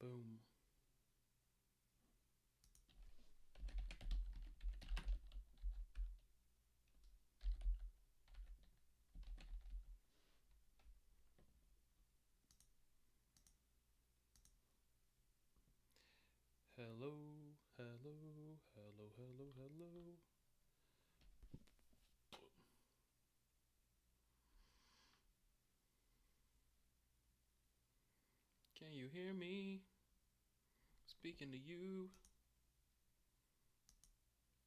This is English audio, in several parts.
Boom. Hello, hello, hello, hello, hello. Can you hear me? Speaking to you,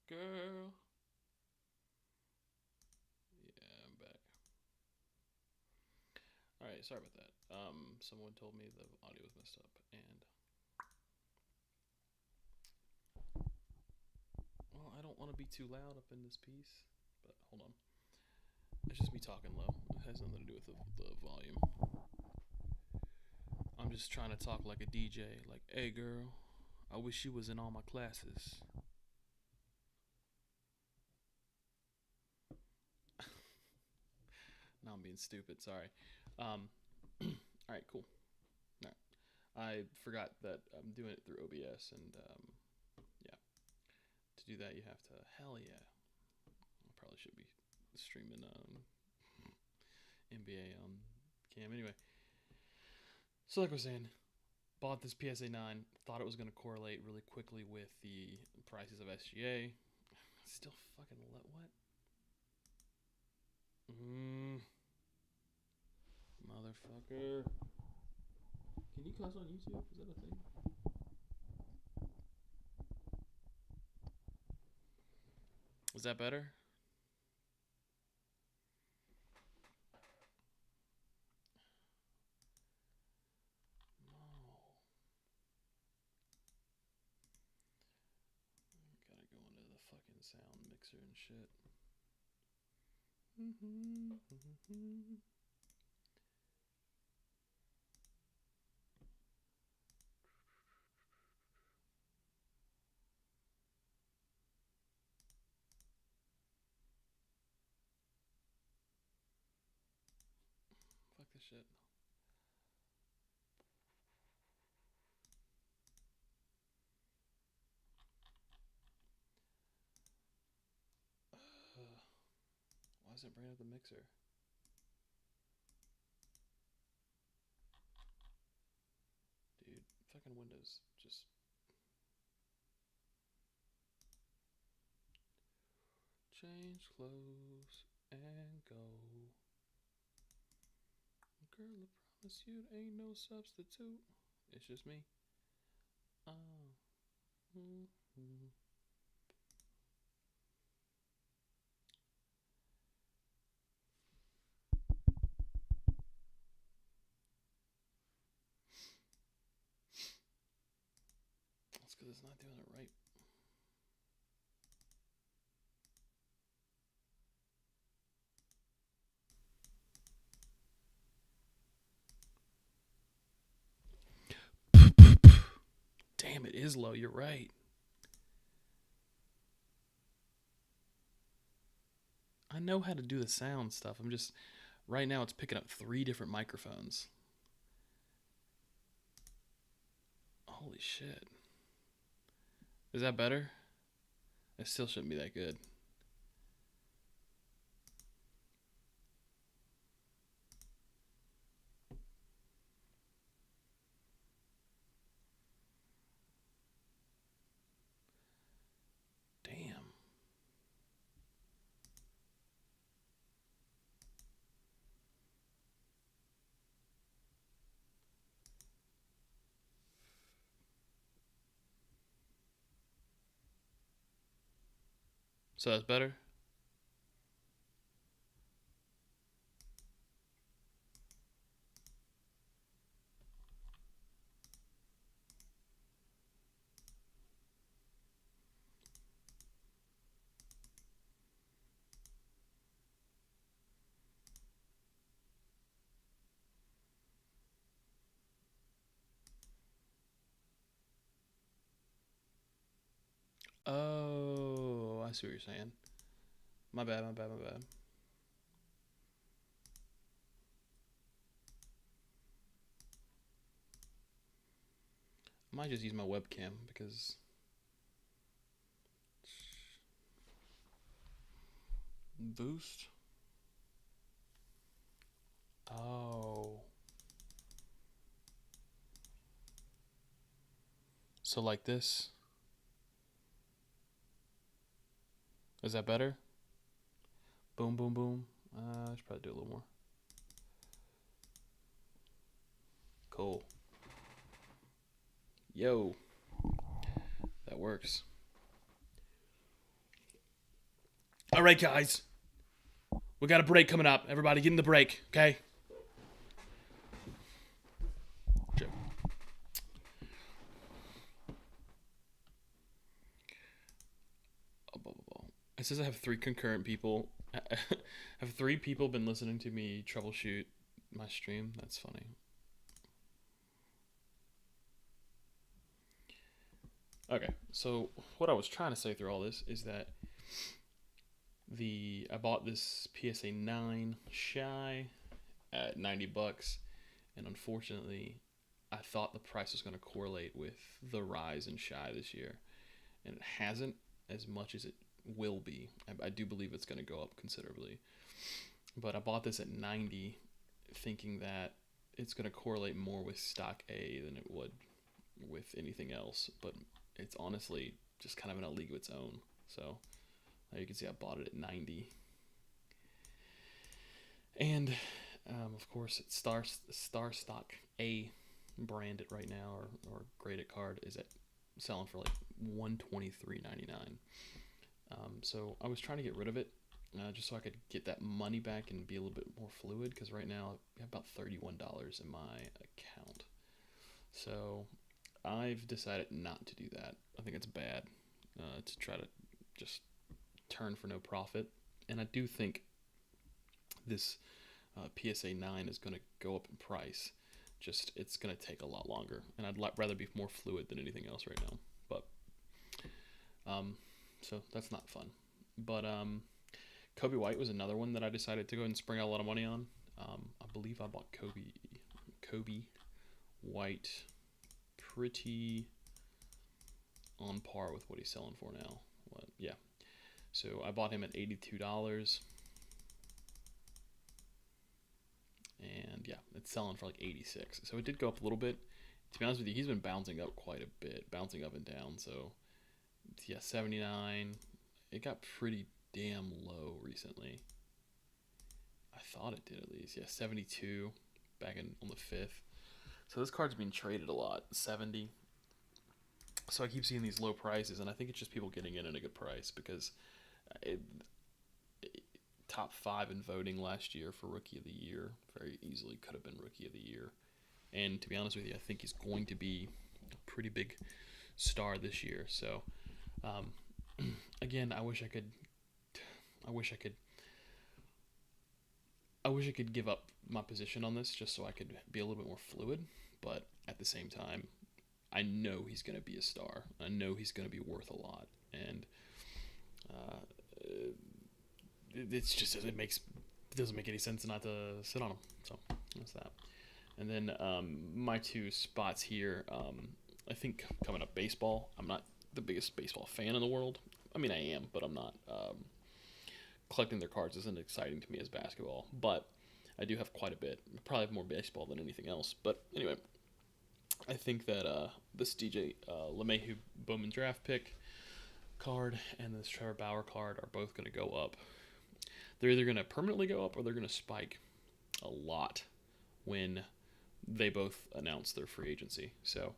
girl. Yeah, I'm back. All right, sorry about that. Someone told me the audio was messed up, and well, I don't want to be too loud up in this piece, but hold on. It's just me talking low. It has nothing to do with the volume. I'm just trying to talk like a DJ, like, hey girl, I wish you was in all my classes. Now I'm being stupid, sorry. All right, cool. All right. I forgot that I'm doing it through OBS, and yeah. To do that, you have to, hell yeah. I probably should be streaming NBA on cam. Anyway, so like I was saying, bought this PSA 9, thought it was going to correlate really quickly with the prices of SGA. Still fucking what? Motherfucker. Can you cuss on YouTube? Is that a thing? Is that better? No. Gotta go into the fucking sound mixer and shit. Fuck this shit. Why is it bringing up the mixer? Dude, fucking Windows just... Change clothes and go. Girl, I promise you ain't no substitute. It's just me. Mm-hmm. That's because it's not doing it right. Damn, it is low. You're right. I know how to do the sound stuff. I'm just... Right now, it's picking up 3 different microphones. Holy shit. Is that better? It still shouldn't be that good. Damn. So that's better? Oh, I see what you're saying. My bad. I might just use my webcam because boost. Oh. So like this. Is that better? Boom, boom, boom. I should probably do a little more. Cool. Yo. That works. All right, guys. We got a break coming up. Everybody get in the break, okay? Chip. It says I have 3 concurrent people. Have 3 people been listening to me troubleshoot my stream? That's funny. Okay, so what I was trying to say through all this is that I bought this PSA 9 Shy at $90, and unfortunately, I thought the price was going to correlate with the rise in Shy this year, and it hasn't as much as it will be. I do believe it's going to go up considerably, but I bought this at 90, thinking that it's going to correlate more with stock A than it would with anything else, but it's honestly just kind of in a league of its own. So you can see I bought it at 90, and of course it's StarStock A branded right now, or graded card is at selling for like $123.99. So I was trying to get rid of it just so I could get that money back and be a little bit more fluid, because right now I have about $31 in my account. So I've decided not to do that. I think it's bad to try to just turn for no profit. And I do think this PSA 9 is going to go up in price. Just it's going to take a lot longer. And I'd rather be more fluid than anything else right now. But so that's not fun. But Kobe White was another one that I decided to go ahead and spring out a lot of money on. I believe I bought Kobe White pretty on par with what he's selling for now. Yeah. So I bought him at $82. And yeah, it's selling for like 86. So it did go up a little bit. To be honest with you, he's been bouncing up quite a bit, bouncing up and down. So yeah, 79. It got pretty damn low recently. I thought it did at least. Yeah, 72 back on the 5th. So this card's being traded a lot. 70. So I keep seeing these low prices, and I think it's just people getting in at a good price, because top 5 in voting last year for Rookie of the Year very easily could have been Rookie of the Year. And to be honest with you, I think he's going to be a pretty big star this year. So again, I wish I could give up my position on this just so I could be a little bit more fluid, but at the same time, I know he's going to be a star. I know he's going to be worth a lot, and it's just it doesn't make any sense not to sit on him. So that's that. And then my 2 spots here. I think coming up, baseball. I'm not the biggest baseball fan in the world. I mean, I am, but I'm not. Collecting their cards isn't exciting to me as basketball, but I do have quite a bit. I probably have more baseball than anything else. But anyway, I think that this DJ LeMahieu Bowman draft pick card and this Trevor Bauer card are both going to go up. They're either going to permanently go up or they're going to spike a lot when they both announce their free agency. So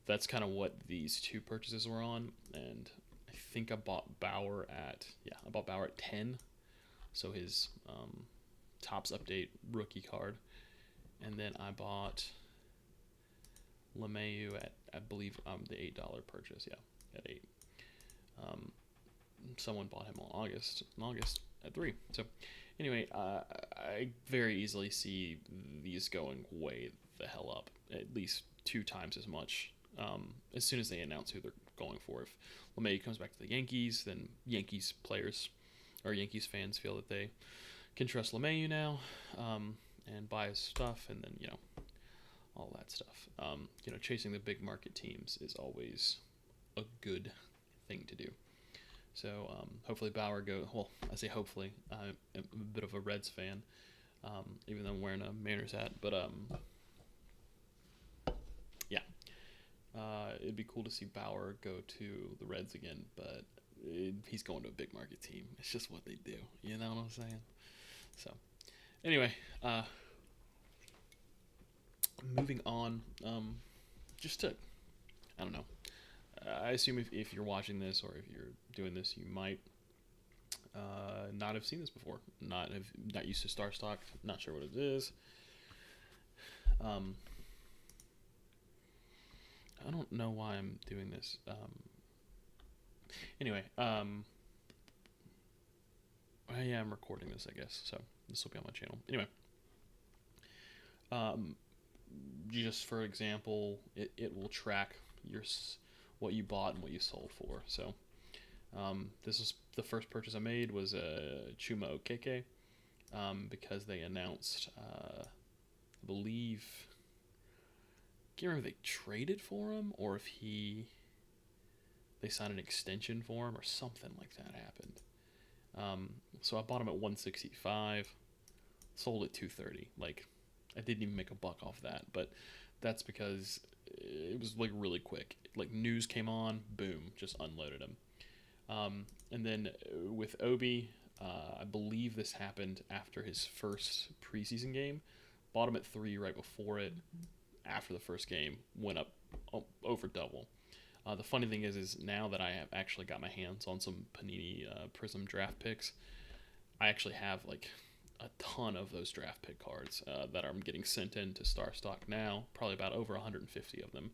that's kind of what these 2 purchases were on. And I think I bought Bauer at 10. So his Topps Update rookie card. And then I bought LeMahieu at, I believe, the $8 purchase. Yeah, at 8. Someone bought him in August at 3. So anyway, I very easily see these going way the hell up, at least 2 times as much as soon as they announce who they're going for. If LeMahieu comes back to the Yankees, then Yankees players or Yankees fans feel that they can trust LeMahieu now and buy his stuff, and then all that stuff. Chasing the big market teams is always a good thing to do. So hopefully Bauer goes. Well, I say hopefully. I'm a bit of a Reds fan, even though I'm wearing a Mariners hat. But yeah, it'd be cool to see Bauer go to the Reds again. But he's going to a big market team. It's just what they do. You know what I'm saying? So anyway, moving on. Just to, I don't know. I assume if you're watching this or if you're doing this, you might not have seen this before. Not used to StarStock. Not sure what it is. I don't know why I'm doing this. Anyway, I am recording this, I guess. So this will be on my channel. Anyway, just for example, it will track what you bought and what you sold for. So this is the first purchase I made was a Chuma Okeke, because they announced, I believe, I can't remember if they traded for him or if they signed an extension for him or something like that happened. So I bought him at 165, sold at 230. Like, I didn't even make a buck off that, but that's because it was like really quick. Like, news came on, boom, just unloaded him. And then with Obi, I believe this happened after his first preseason game. Bought him at 3 right before it. After the first game, went up over double. The funny thing is now that I have actually got my hands on some Panini Prism draft picks, I actually have like a ton of those draft pick cards that I'm getting sent in to StarStock now, probably about over 150 of them.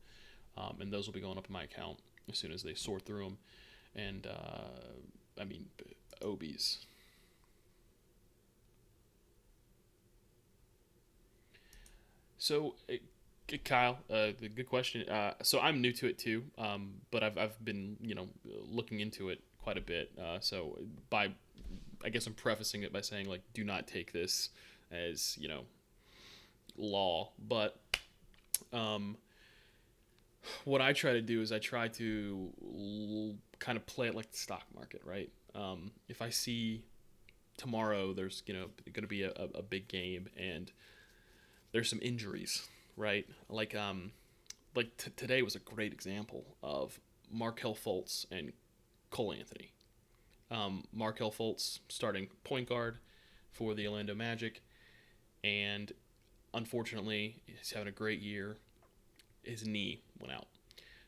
And those will be going up in my account as soon as they sort through them. And, I mean, Obies. So, Kyle, good question. So I'm new to it too, but I've been looking into it quite a bit. So I guess I'm prefacing it by saying, like, do not take this as law. But what I try to do is I try to kind of play it like the stock market, right? If I see tomorrow there's going to be a big game and there's some injuries, right? Like today was a great example of Markelle Fultz and Cole Anthony. Markelle Fultz starting point guard for the Orlando Magic, and unfortunately he's having a great year. His knee went out.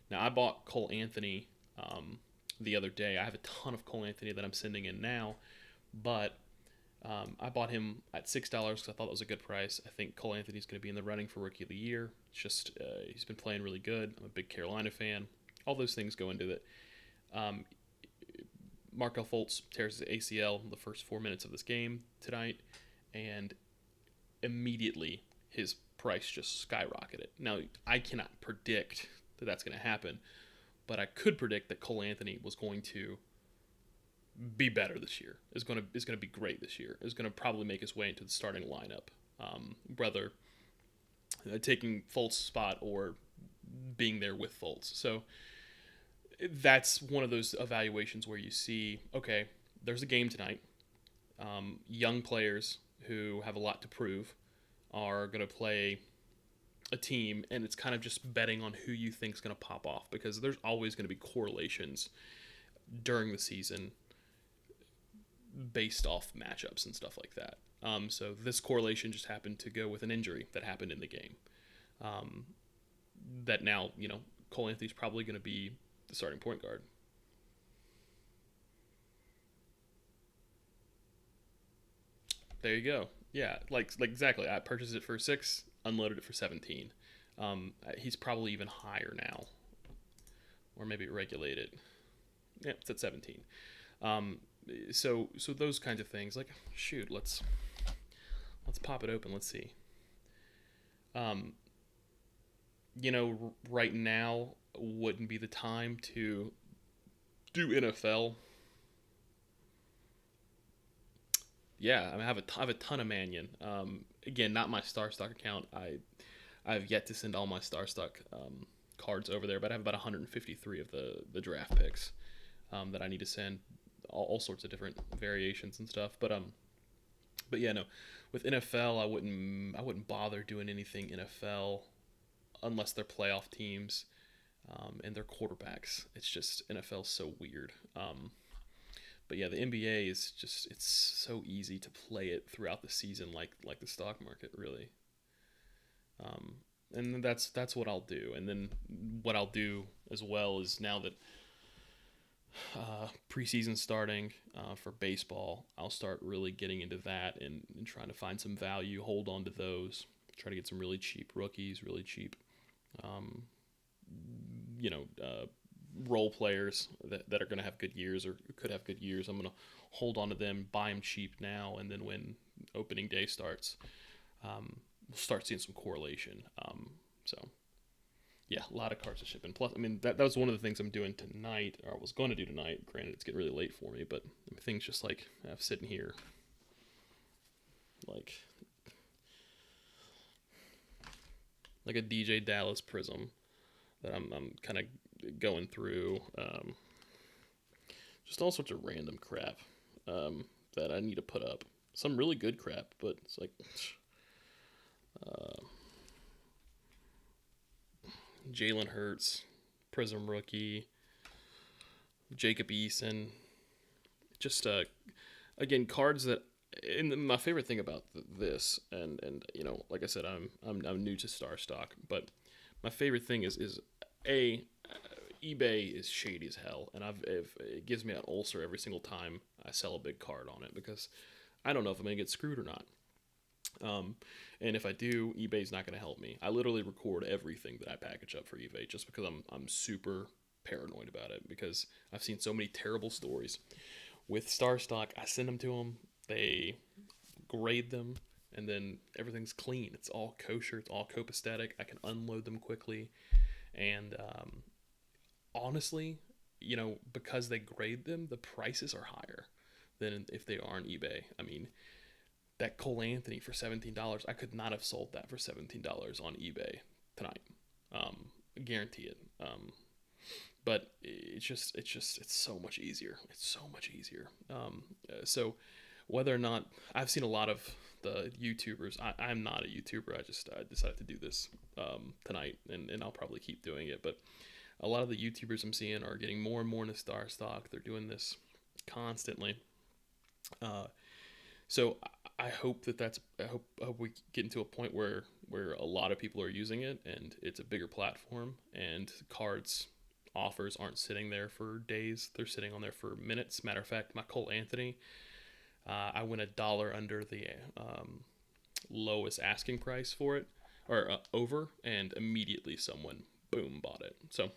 Now I bought Cole Anthony the other day. I have a ton of Cole Anthony that I'm sending in now, but I bought him at $6 because I thought it was a good price. I think Cole Anthony's going to be in the running for Rookie of the Year. It's just he's been playing really good. I'm a big Carolina fan. All those things go into it. Markelle Fultz tears his ACL in the first 4 minutes of this game tonight, and immediately his price just skyrocketed. Now, I cannot predict that that's going to happen, but I could predict that Cole Anthony was going to be better this year. Is going to be great this year. Is going to probably make his way into the starting lineup, whether taking Fultz's spot or being there with Fultz. So that's one of those evaluations where you see, okay, there's a game tonight. Young players who have a lot to prove are going to play a team, and it's kind of just betting on who you think is going to pop off, because there's always going to be correlations during the season based off matchups and stuff like that. So this correlation just happened to go with an injury that happened in the game. That now, Cole Anthony's probably going to be the starting point guard. There you go. Yeah, like exactly. I purchased it for 6, unloaded it for 17. He's probably even higher now, or maybe regulated. Yeah, it's at 17. So those kinds of things. Like, shoot, let's pop it open. Let's see. Right now wouldn't be the time to do NFL. Yeah, I have a ton of Mannion. Again, not my StarStock account. I've yet to send all my StarStock cards over there, but I have about 153 of the draft picks that I need to send, all sorts of different variations and stuff. But yeah, no, with NFL, I wouldn't bother doing anything NFL unless they're playoff teams and they're quarterbacks. It's just NFL's so weird. But yeah, the NBA is just it's so easy to play it throughout the season, like the stock market, really. Um, and that's what I'll do. And then what I'll do as well is now that preseason starting for baseball, I'll start really getting into that and trying to find some value, hold on to those, try to get some really cheap rookies, really cheap, um, you know, role players that are going to have good years or could have good years. I'm going to hold on to them, buy them cheap now, and then when opening day starts, we'll start seeing some correlation. So yeah, a lot of cards to ship in. Plus, I mean, that was one of the things I'm doing tonight, or I was going to do tonight. Granted, it's getting really late for me, but things just like I'm sitting here, like a DJ Dallas Prism that I'm kind of going through. Just all sorts of random crap that I need to put up. Some really good crap, but it's like Jalen Hurts, Prism rookie, Jacob Eason. Just again, cards that. And my favorite thing about this, and you know, like I said, I'm new to StarStock, but my favorite thing is eBay is shady as hell, and it gives me an ulcer every single time I sell a big card on it because I don't know if I'm gonna get screwed or not. And if I do, eBay's not gonna help me. I literally record everything that I package up for eBay just because I'm super paranoid about it because I've seen so many terrible stories with StarStock. I send them to them, they grade them, and then everything's clean. It's all kosher. It's all copacetic. I can unload them quickly, and honestly, you know, because they grade them, the prices are higher than if they are on eBay. I mean, that Cole Anthony for $17, I could not have sold that for $17 on eBay tonight. Guarantee it. But it's so much easier. It's so much easier. So whether or not I've seen a lot of the YouTubers, I'm not a YouTuber. I decided to do this tonight, and I'll probably keep doing it. But a lot of the YouTubers I'm seeing are getting more and more into StarStock. They're doing this constantly. So I hope I hope we get into a point where a lot of people are using it and it's a bigger platform and cards offers aren't sitting there for days. They're sitting on there for minutes. Matter of fact, my Cole Anthony, I went $1 under the lowest asking price for it, or over, and immediately someone boom bought it. So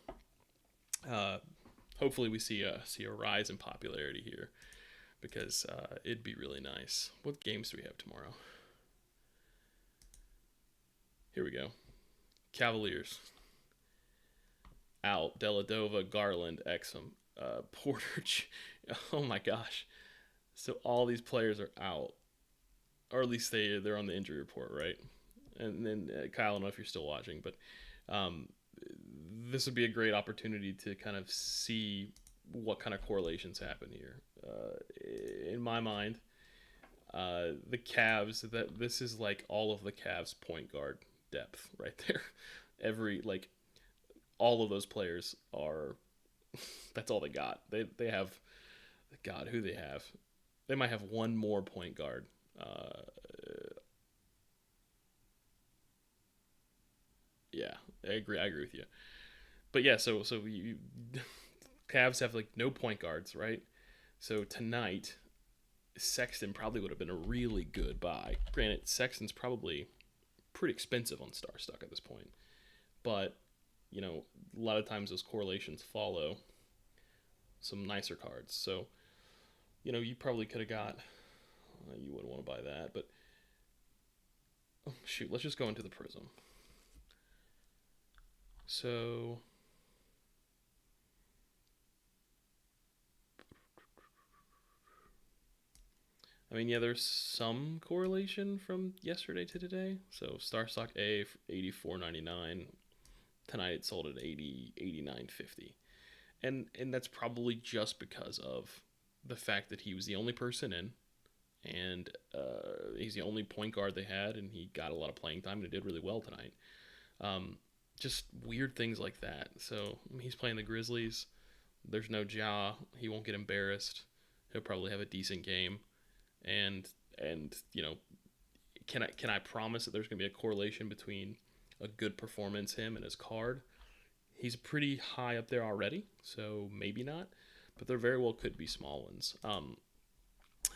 hopefully we see a rise in popularity here because it'd be really nice. What games do we have tomorrow? Here we go. Cavaliers out. Deladova, Garland, Exum, Porter. Oh my gosh! So all these players are out, or at least they're on the injury report, right? And then Kyle, I don't know if you're still watching, but this would be a great opportunity to kind of see what kind of correlations happen here. In my mind, the Cavs, that this is like all of the Cavs point guard depth right there. All of those players are that's all they got. They have, God, who they have. They might have one more point guard. Yeah, I agree with you. But yeah, so you Cavs have like no point guards, right? So tonight, Sexton probably would have been a really good buy. Granted, Sexton's probably pretty expensive on StarStock at this point, but you know, a lot of times those correlations follow some nicer cards. So, you know, you probably could have got. You wouldn't want to buy that, but shoot, let's just go into the Prism. So I mean, yeah, there's some correlation from yesterday to today. So StarStock A 84.99 tonight it sold at 89.50, and that's probably just because of the fact that he was the only person in, and he's the only point guard they had, and he got a lot of playing time and did really well tonight. Um, just weird things like that. So he's playing the Grizzlies. There's no Ja. He won't get embarrassed. He'll probably have a decent game, and can I promise that there's going to be a correlation between a good performance him and his card? He's pretty high up there already, so maybe not, but there very well could be small ones.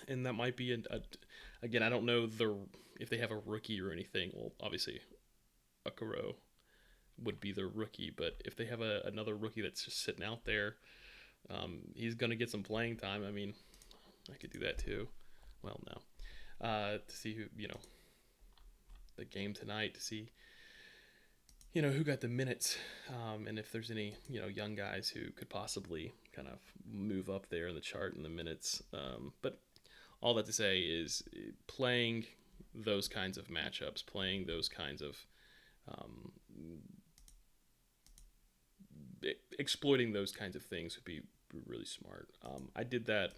And that might be again, I don't know if they have a rookie or anything. Well, obviously, Okoro would be their rookie, but if they have another rookie that's just sitting out there, he's going to get some playing time. I mean, I could do that too. Well, no. To see who, the game tonight, to see, who got the minutes, and if there's any, young guys who could possibly kind of move up there in the chart in the minutes. But all that to say is playing those kinds of matchups, playing those kinds of exploiting those kinds of things would be really smart. I did that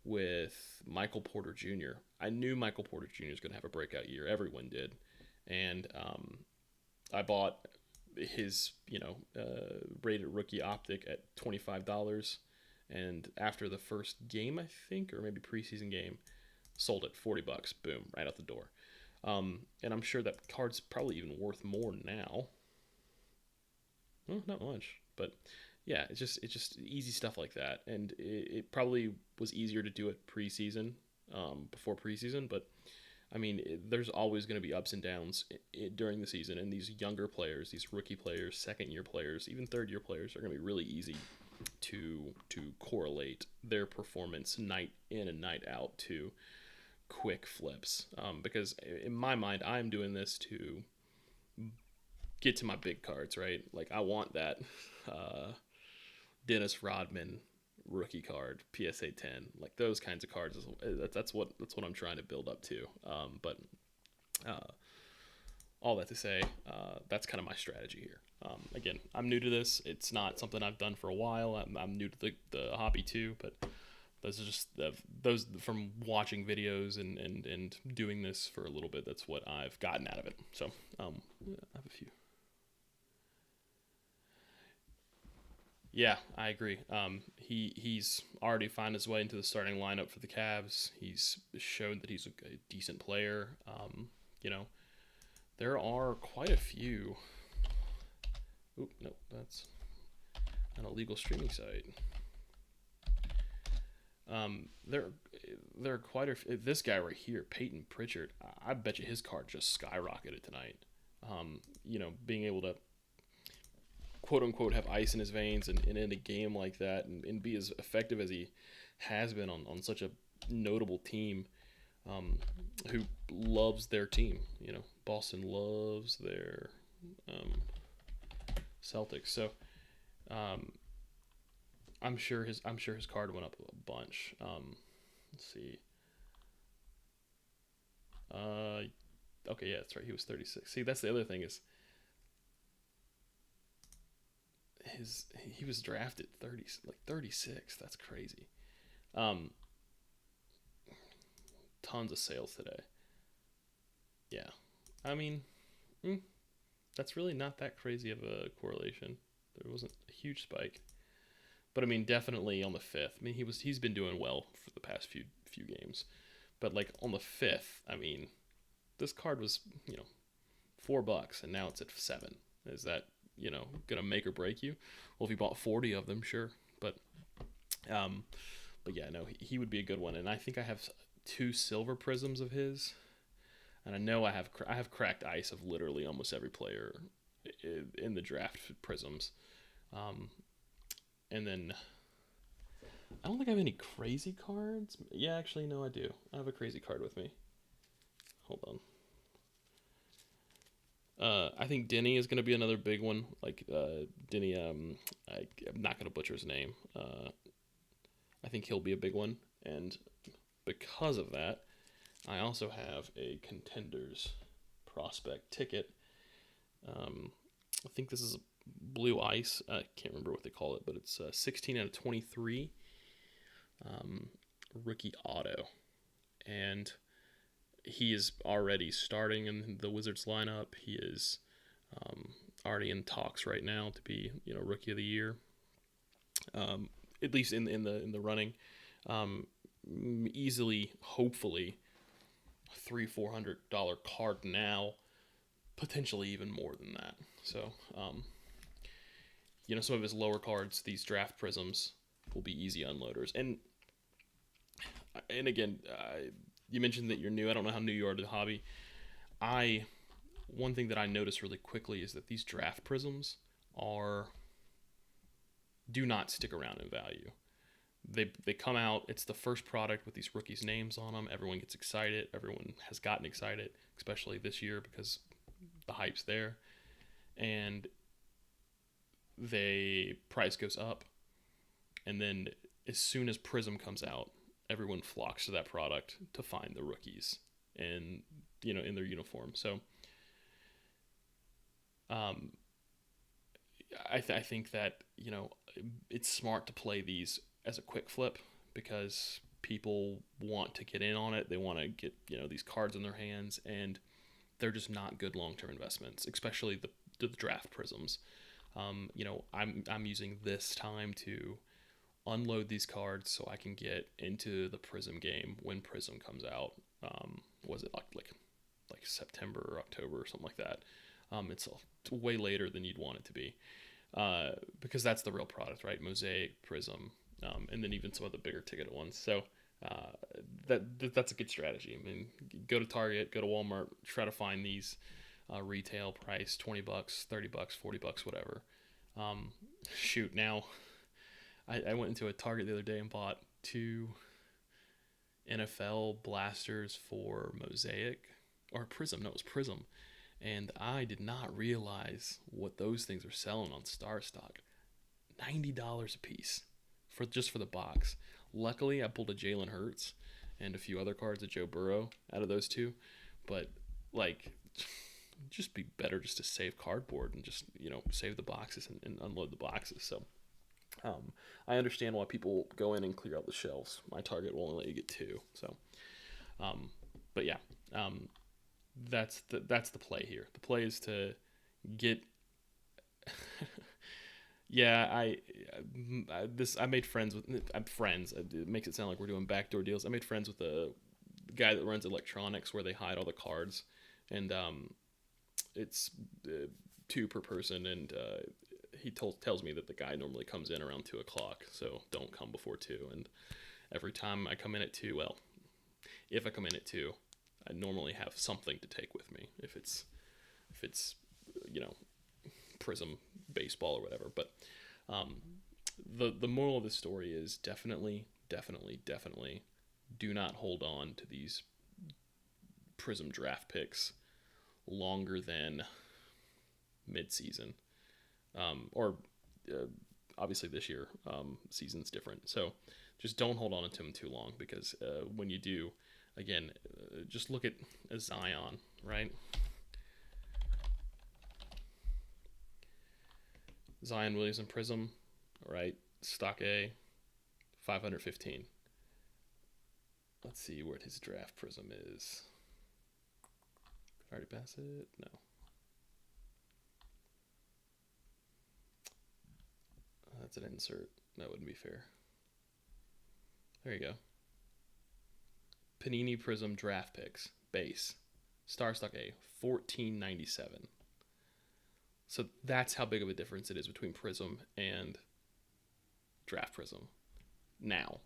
with Michael Porter Jr. I knew Michael Porter Jr. was going to have a breakout year. Everyone did. And I bought his, rated rookie optic at $25. And after the first game, I think, or maybe preseason game, sold it $40. Boom, right out the door. And I'm sure that card's probably even worth more now. Well, not much, but yeah, it's just easy stuff like that. And it probably was easier to do it preseason, before preseason, but I mean, there's always going to be ups and downs during the season, and these younger players, these rookie players, second-year players, even third-year players are going to be really easy to correlate their performance night in and night out to quick flips. Because in my mind, I'm doing this to get to my big cards, right? Like, I want that Dennis Rodman rookie card, PSA 10, like those kinds of cards. That's what I'm trying to build up to. But all that to say, that's kind of my strategy here. Again, I'm new to this. It's not something I've done for a while. I'm new to the hobby too, but those are just those from watching videos and doing this for a little bit. That's what I've gotten out of it. So I have a few. Yeah, I agree. He's already found his way into the starting lineup for the Cavs. He's shown that he's a decent player. There are quite a few. Oop, no, that's an illegal streaming site. There are quite a few. This guy right here, Peyton Pritchard. I bet you his card just skyrocketed tonight. Being able to quote unquote have ice in his veins and in a game like that and be as effective as he has been on such a notable team, who loves their team. Boston loves their Celtics. So I'm sure his card went up a bunch. Let's see. Okay, yeah, that's right. He was 36. See, that's the other thing is he was drafted 36. That's crazy. Tons of sales today. Yeah, I mean, that's really not that crazy of a correlation. There wasn't a huge spike, but I mean, definitely on the 5th. I mean, he's been doing well for the past few games, but like on the 5th, I mean, this card was $4, and now it's at 7. Is that gonna make or break you? Well, if you bought 40 of them, sure, but yeah, no, he would be a good one. And I think I have 2 silver prisms of his, and I know I have cracked ice of literally almost every player in the draft prisms. And then I don't think I have any crazy cards. Yeah, actually, no, I do. I have a crazy card with me. Hold on. I think Denny is going to be another big one. Like Denny, I'm not going to butcher his name. I think he'll be a big one. And because of that, I also have a Contenders prospect ticket. I think this is Blue Ice. I can't remember what they call it, but it's 16 out of 23 rookie auto. And he is already starting in the Wizards lineup. He is already in talks right now to be, Rookie of the Year. At least in the running. Easily, hopefully, $300-400 card now, potentially even more than that. So, some of his lower cards, these draft prisms, will be easy unloaders. And again, you mentioned that you're new. I don't know how new you are to the hobby. One thing that I noticed really quickly is that these draft prisms do not stick around in value. They come out, it's the first product with these rookies' names on them. Everyone gets excited. Everyone has gotten excited, especially this year because the hype's there. And the price goes up. And then as soon as Prism comes out, everyone flocks to that product to find the rookies and, in their uniform. So I think that, it's smart to play these as a quick flip because people want to get in on it. They want to get, these cards in their hands, and they're just not good long-term investments, especially the draft prisms. I'm using this time to unload these cards so I can get into the Prism game when Prism comes out. Was it like September or October or something like that? It's way later than you'd want it to be, because that's the real product, right? Mosaic, Prism, and then even some of the bigger ticket ones. So that's a good strategy. I mean, go to Target, go to Walmart, try to find these retail price, $20, $30, $40, whatever. Now I went into a Target the other day and bought 2 NFL blasters for Mosaic or Prism. No, it was Prism. And I did not realize what those things are selling on StarStock. $90 a piece for the box. Luckily, I pulled a Jalen Hurts and a few other cards of Joe Burrow out of those 2. But, just be better just to save cardboard and just, save the boxes and unload the boxes. So, I understand why people go in and clear out the shelves. My Target will only let you get 2. So, but yeah, that's the play here. The play is to get. Yeah, I made friends with. I'm friends. It makes it sound like we're doing backdoor deals. I made friends with the guy that runs electronics, where they hide all the cards, and it's 2 per person, and he tells me that the guy normally comes in around 2 o'clock, so don't come before 2. And every time I come in at 2, well, if I come in at 2, I normally have something to take with me. If it's Prism baseball or whatever. But the moral of the story is definitely do not hold on to these Prism draft picks longer than mid-season. Or obviously this year, season's different. So just don't hold on to them too long, because when you do, again, just look at a Zion, right? Zion Williamson Prism, right? Stock A, 515. Let's see what his draft prism is. Did I already pass it? No. That's an insert. That wouldn't be fair. There you go. Panini Prism draft picks. Base. StarStock A, $14.97. So that's how big of a difference it is between Prism and Draft Prism now.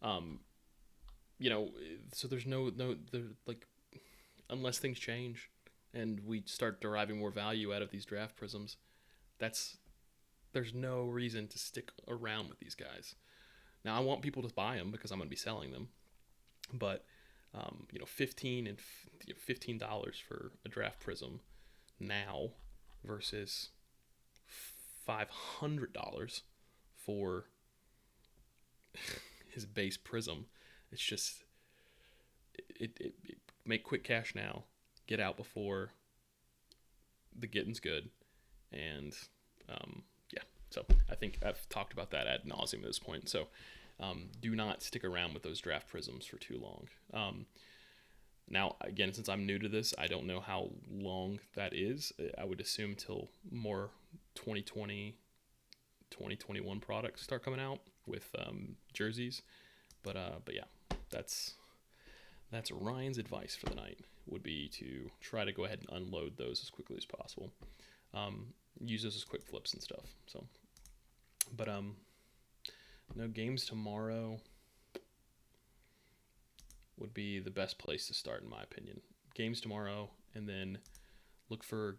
So there's unless things change and we start deriving more value out of these draft prisms, there's no reason to stick around with these guys. Now, I want people to buy them because I'm going to be selling them, but $15 for a draft prism now versus $500 for his base prism. It's just, make quick cash now, get out before the getting's good, and yeah. So I think I've talked about that ad nauseum at this point. So do not stick around with those draft prisms for too long. Now, again, since I'm new to this, I don't know how long that is. I would assume till more 2020, 2021 products start coming out with jerseys. But yeah, that's Ryan's advice for the night, would be to try to go ahead and unload those as quickly as possible. Use those as quick flips and stuff. So, but no, games tomorrow would be the best place to start, in my opinion. Games tomorrow, and then look for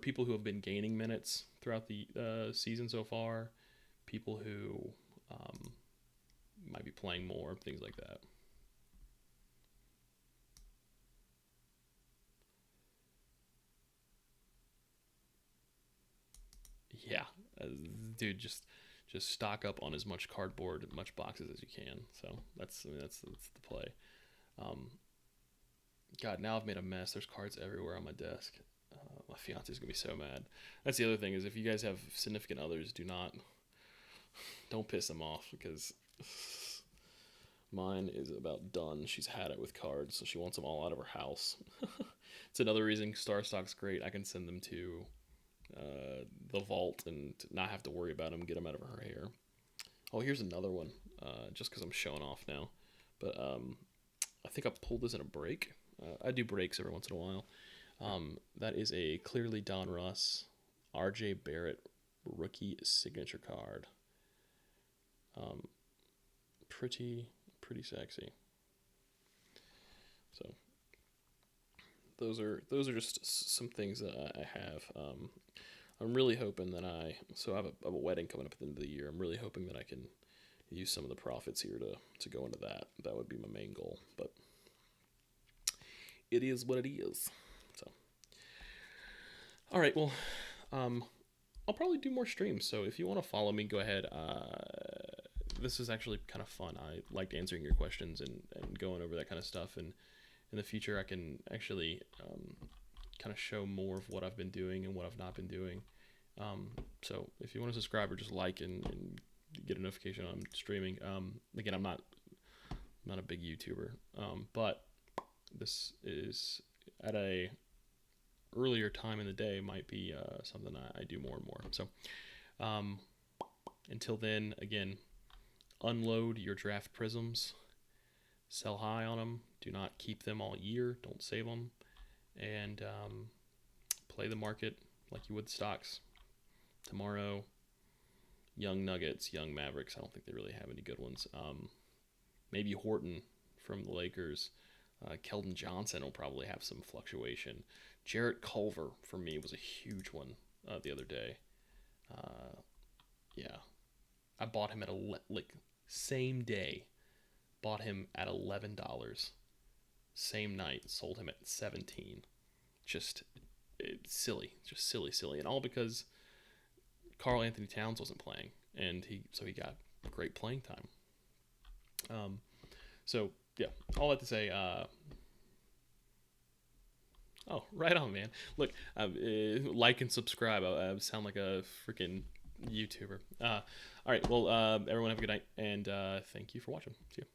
people who have been gaining minutes throughout the season so far, people who might be playing more, things like that. Yeah, dude, just stock up on as much cardboard, much boxes as you can. So that's the play. God, now I've made a mess. There's cards everywhere on my desk. My fiance's gonna be so mad. That's the other thing, is if you guys have significant others, don't piss them off, because mine is about done. She's had it with cards, so she wants them all out of her house. It's another reason StarStock's great. I can send them to the vault and not have to worry about them, get them out of her hair. Oh, here's another one, just because I'm showing off now. But I think I pulled this in a break. I do breaks every once in a while. That is a clearly Don Russ RJ Barrett rookie signature card. Pretty sexy. So those are just some things that I have. I'm really hoping that I have a wedding coming up at the end of the year. I'm really hoping that I can use some of the profits here to go into that. That would be my main goal, but it is what it is. So, all right, well, I'll probably do more streams. So if you want to follow me, go ahead. This is actually kind of fun. I liked answering your questions and going over that kind of stuff. And in the future, I can actually kind of show more of what I've been doing and what I've not been doing. So if you want to subscribe or just like and get a notification I'm streaming. Again, I'm not a big YouTuber, but this is at a earlier time in the day, might be something I do more and more. So until then, again, unload your draft prisms, sell high on them. Do not keep them all year. Don't save them. And play the market like you would stocks. Tomorrow, young Nuggets, young Mavericks. I don't think they really have any good ones. Maybe Horton from the Lakers. Keldon Johnson will probably have some fluctuation. Jarrett Culver, for me, was a huge one the other day. Yeah. I bought him at same day. Bought him at $11. Same night, sold him at 17. Just silly. Just silly. And all because Karl Anthony Towns wasn't playing. And he got great playing time. So, yeah, all that to say, oh, right on, man. Look, like and subscribe. I sound like a freaking YouTuber. All right, well, everyone have a good night, and thank you for watching. See you.